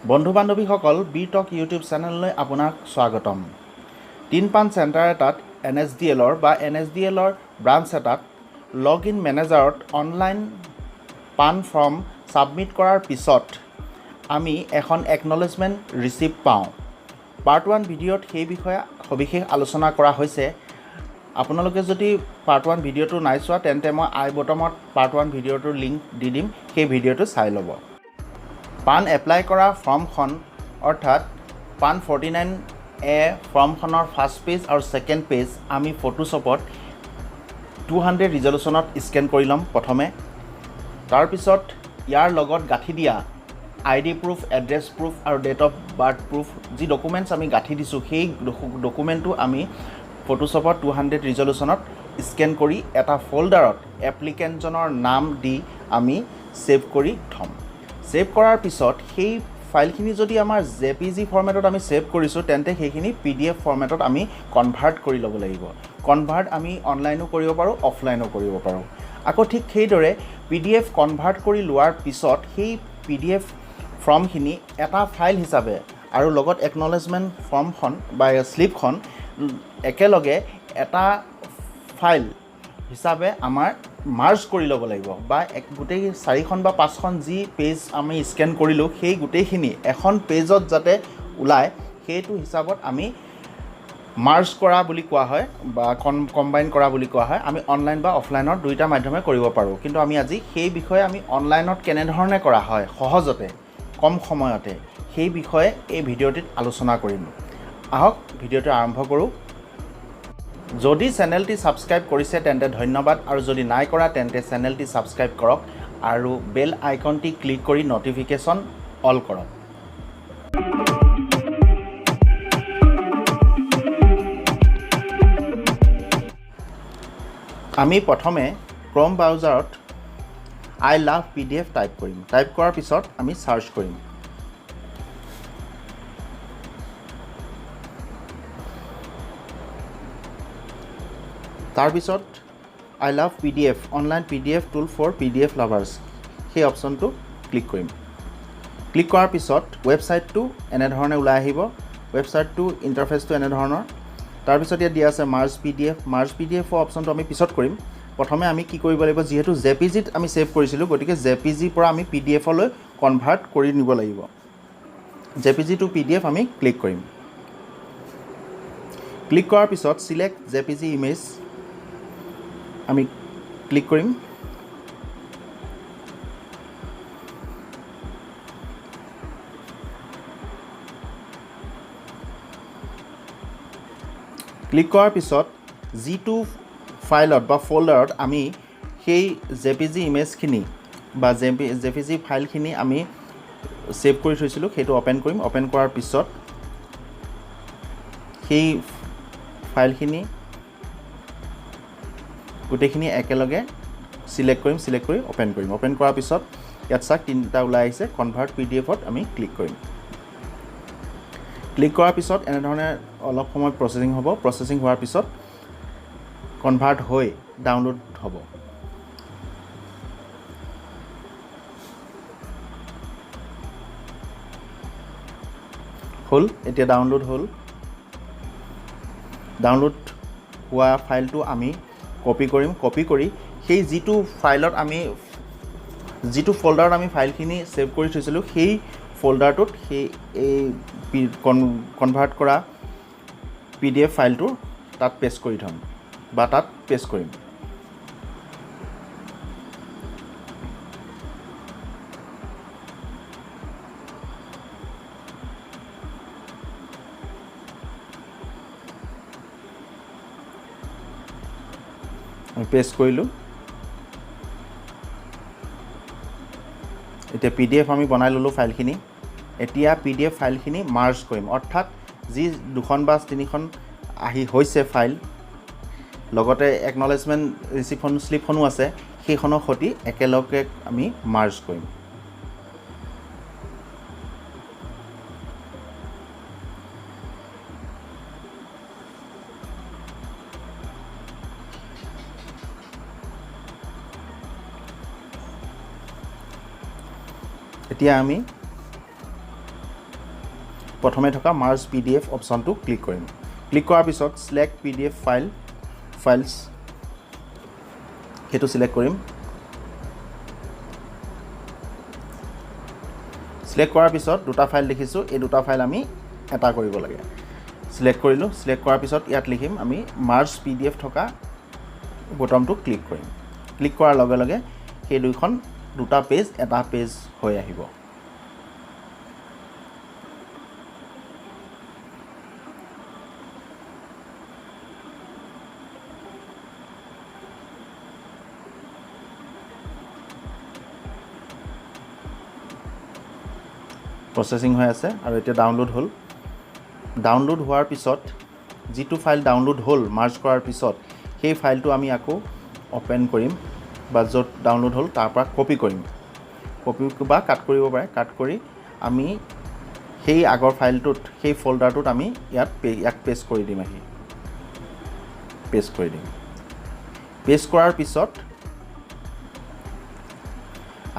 বন্ধু বান্ধৱীসকল বি টক ইউটিউব চেনেললৈ আপোনাক স্বাগতম। টিনপান চেণ্টাৰ এটাত NSDL-ৰ বা NSDL-ৰ ব্ৰাঞ্চ এটাত লগ ইন মেনেজাৰত অনলাইন পান ফৰ্ম ছাবমিট কৰাৰ পিছত আমি এখন একনলেজমেণ্ট ৰিচিপ্ট পাওঁ। পাৰ্ট 1 ভিডিঅ'ত সেই বিষয়ে সবিশেষ আলোচনা কৰা হৈছে। আপোনালোকে যদি পাৰ্ট 1 ভিডিঅ'টো নাই চোৱা তেন্তে মই আই বটমত পাৰ্ট 1 ভিডিঅ'টোৰ লিংক দি দিম, সেই ভিডিঅ'টো চাই ল'ব। পান এপ্লাই কৰা ফৰ্মখন অৰ্থাৎ পান 49A ফৰ্মখনৰ ফাৰ্ষ্ট পেজ আৰু ছেকেণ্ড পেজ আমি ফটোশ্বপত 200 ৰিজলিউশ্যনত স্কেন কৰি ল'ম প্ৰথমে। তাৰপিছত ইয়াৰ লগত গাঁঠি দিয়া ID প্ৰুফ, এড্ৰেছ প্ৰুফ আৰু ডেট অফ বাৰ্থ প্ৰুফ যি ডকুমেণ্টছ আমি গাঁঠি দিছোঁ সেই ডকুমেণ্টটো আমি ফটোশ্বপত 200 ৰিজলিউশ্যনত স্কেন কৰি এটা ফল্ডাৰত এপ্লিকেণ্টজনৰ নাম দি আমি ছেভ কৰি থ'ম। ছেভ কৰাৰ পিছত সেই ফাইলখিনি যদি আমাৰ JPG ফৰ্মেটত আমি ছেভ কৰিছোঁ তেন্তে সেইখিনি PDF ফৰ্মেটত আমি কনভাৰ্ট কৰি ল'ব লাগিব। কনভাৰ্ট আমি অনলাইনো কৰিব পাৰোঁ, অফলাইনো কৰিব পাৰোঁ। আকৌ ঠিক সেইদৰে PDF কনভাৰ্ট কৰি লোৱাৰ পিছত সেই PDF ফৰ্মখিনি এটা ফাইল হিচাপে আৰু লগত একনলেজমেণ্ট ফৰ্মখন বা শ্লিপখন একেলগে এটা ফাইল হিচাপে আমাৰ মাৰ্জ কৰি ল'ব লাগিব, বা গোটেই 4খন বা 5খন যি পেজ আমি স্কেন কৰিলোঁ সেই গোটেইখিনি এখন পেজত যাতে ওলায় সেইটো হিচাপত আমি মাৰ্জ কৰা বুলি কোৱা হয় বা কম্বাইন কৰা বুলি কোৱা হয়। আমি অনলাইন বা অফলাইনৰ দুয়োটা মাধ্যমে কৰিব পাৰোঁ, কিন্তু আমি আজি সেই বিষয়ে আমি অনলাইনত কেনেধৰণে কৰা হয় সহজতে কম সময়তে সেই বিষয়ে এই ভিডিঅ'টিত আলোচনা কৰিম। আহক ভিডিঅ'টো আৰম্ভ কৰোঁ। যদি চেনেলটি ছাবস্ক্ৰাইব কৰিছে তেন্তে ধন্যবাদ, আৰু যদি নাই কৰা তেন্তে চেনেলটি ছাবস্ক্ৰাইব কৰক আৰু বেল আইকনটি ক্লিক কৰি ন'টিফিকেশ্যন অল কৰক। আমি প্ৰথমে ক্ৰম ব্ৰাউজাৰত I love PDF টাইপ কৰিম। টাইপ কৰাৰ পিছত আমি চাৰ্চ কৰিম। তাৰপিছত I love PDF online PDF tool for PDF lovers সেই অপশ্যনটো ক্লিক কৰিম। ক্লিক কৰাৰ পিছত ৱেবছাইটটো এনেধৰণে ওলাই আহিব। ৱেবছাইটটো ইণ্টাৰফেচটো এনেধৰণৰ। তাৰপিছত ইয়াত দিয়া আছে মাৰ্জ PDF। মাৰ্জ PDF অপশ্যনটো আমি পিছত কৰিম। প্ৰথমে আমি কি কৰিব লাগিব, যিহেতু JPGত আমি ছেভ কৰিছিলোঁ গতিকে JPGৰ পৰা আমি PDFলৈ কনভাৰ্ট কৰি নিব লাগিব। JPG টু PDF আমি ক্লিক কৰিম। ক্লিক কৰাৰ পিছত চিলেক্ট JPG ইমেজ আমি ক্লিক কৰিম। ক্লিক কৰাৰ পিছত যিটো ফাইলত বা ফল্ডাৰত আমি সেই JPG ইমেজখিনি বা JPG ফাইলখিনি আমি ছেভ কৰি থৈছিলোঁ সেইটো অ'পেন কৰিম। অ'পেন কৰাৰ পিছত সেই ফাইলখিনি গোটেইখিনি একেলগে চিলেক্ট কৰিম। চিলেক্ট কৰি অ'পেন কৰিম। অ'পেন কৰাৰ পিছত ইয়াত চাওক 3টা ওলাই আহিছে। কনভাৰ্ট PDFত আমি ক্লিক কৰিম। ক্লিক কৰাৰ পিছত এনেধৰণে অলপ সময় প্ৰচেছিং হ'ব। প্ৰচেছিং হোৱাৰ পিছত কনভাৰ্ট হৈ ডাউনলোড হ'ব। হ'ল, এতিয়া ডাউনলোড হ'ল। ডাউনলোড হোৱা ফাইলটো আমি কপি কৰিম। কপি কৰি সেই যিটো ফাইলত আমি যিটো ফল্ডাৰত আমি ফাইলখিনি ছেভ কৰি থৈছিলোঁ সেই ফল্ডাৰটোত সেই কনভাৰ্ট কৰা PDF ফাইলটো তাত পেষ্ট কৰি থ'ম বা তাত পেষ্ট কৰিম। আমি পেষ্ট কৰিলোঁ। এতিয়া PDF আমি বনাই ল'লোঁ ফাইলখিনি। এতিয়া PDF ফাইলখিনি মাৰ্জ কৰিম, অৰ্থাৎ যি 2খন বা 3খন হৈছে ফাইল লগতে একনলেজমেণ্ট ৰিচিপ্টখন শ্লিপখনো আছে সেইখনৰ সৈতে একেলগে আমি মাৰ্জ কৰিম। এতিয়া আমি প্ৰথমে থকা মাৰ্জ PDF অপশ্যনটো ক্লিক কৰিম। ক্লিক কৰাৰ পিছত চিলেক্ট PDF ফাইলছ সেইটো চিলেক্ট কৰিম। চিলেক্ট কৰাৰ পিছত দুটা ফাইল দেখিছোঁ, এই দুটা ফাইল আমি এটা কৰিব লাগে। চিলেক্ট কৰিলোঁ। চিলেক্ট কৰাৰ পিছত ইয়াত লিখিম আমি মাৰ্জ PDF থকা বটনটো ক্লিক কৰিম। ক্লিক কৰাৰ লগে লগে সেই দুটা পেজ এটা পেজ হৈ আহিব। প্ৰচেছিং হৈ আছে আৰু এতিয়া ডাউনলোড হ'ল। ডাউনলোড হোৱাৰ পিছত যিটো ফাইল ডাউনলোড হ'ল মাৰ্জ কৰাৰ পিছত সেই ফাইলটো আমি আকৌ অ'পেন কৰিম বা য'ত ডাউনলোড হ'ল তাৰ পৰা কপি কৰিম। কপি বা কাট কৰিব পাৰে। কাট কৰি আমি সেই আগৰ ফাইলটোত সেই ফল্ডাৰটোত আমি ইয়াক পেষ্ট কৰি দিম। পেষ্ট কৰি দিম। পেষ্ট কৰাৰ পিছত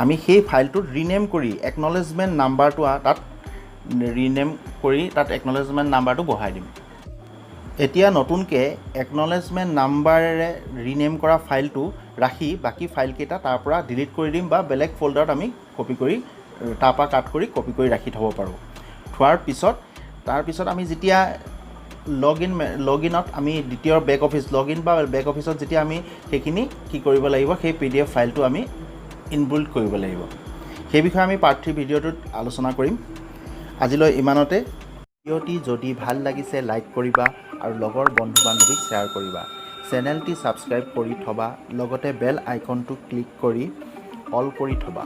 আমি সেই ফাইলটোত ৰিনেম কৰি একনলেজমেণ্ট নাম্বাৰটো তাত ৰিনেম কৰি তাত একনলেজমেণ্ট নাম্বাৰটো বহাই দিম। এতিয়া নতুনকৈ একনলেজমেণ্ট নাম্বাৰেৰে ৰিনেম কৰা ফাইলটো ৰাখি বাকী ফাইলকেইটা তাৰ পৰা ডিলিট কৰি দিম বা বেলেগ ফল্ডাৰত আমি কপি কৰি তাৰ পৰা কাট কৰি কপি কৰি ৰাখি থ'ব পাৰোঁ। থোৱাৰ পিছত তাৰপিছত আমি যেতিয়া লগইনত আমি দ্বিতীয় বেক অফিচ লগইন বা বেক অফিচত যেতিয়া আমি সেইখিনি কি কৰিব লাগিব, সেই PDF ফাইলটো আমি ইনবিল্ড কৰিব লাগিব। সেই বিষয়ে আমি পাৰ্ট 3 ভিডিঅ'টোত আলোচনা কৰিম। আজিলৈ ইমানতে। ভিডিঅ'টি যদি ভাল লাগিছে লাইক কৰিবা আৰু লগৰ বন্ধু বান্ধৱীক শ্বেয়াৰ কৰিবা। চেনেলটি ছাবস্ক্ৰাইব কৰি থবা, লগতে বেল আইকনটো ক্লিক কৰি অল কৰি থবা।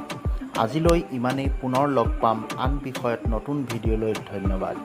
আজিলৈ ইমানেই। পুনৰ লগ পাম আন বিষয়ত নতুন ভিডিঅ'লৈ। ধন্যবাদ।